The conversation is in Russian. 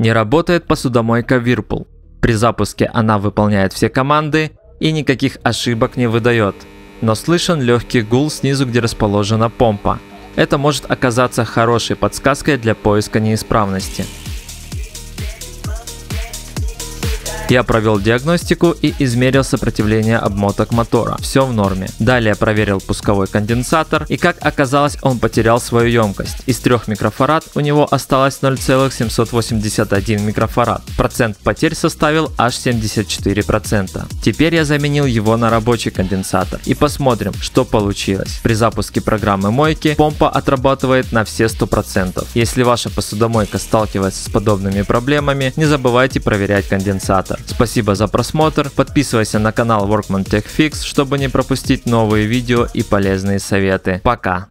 Не работает посудомойка Whirlpool. При запуске она выполняет все команды и никаких ошибок не выдает. Но слышен легкий гул снизу, где расположена помпа. Это может оказаться хорошей подсказкой для поиска неисправности. Я провел диагностику и измерил сопротивление обмоток мотора. Все в норме. Далее проверил пусковой конденсатор, и как оказалось, он потерял свою емкость. Из 3 микрофарад у него осталось 0,781 микрофарад. Процент потерь составил аж 74%. Теперь я заменил его на рабочий конденсатор и посмотрим, что получилось. При запуске программы мойки помпа отрабатывает на все 100%. Если ваша посудомойка сталкивается с подобными проблемами, не забывайте проверять конденсатор. Спасибо за просмотр, подписывайся на канал Workman Tech Fix, чтобы не пропустить новые видео и полезные советы. Пока!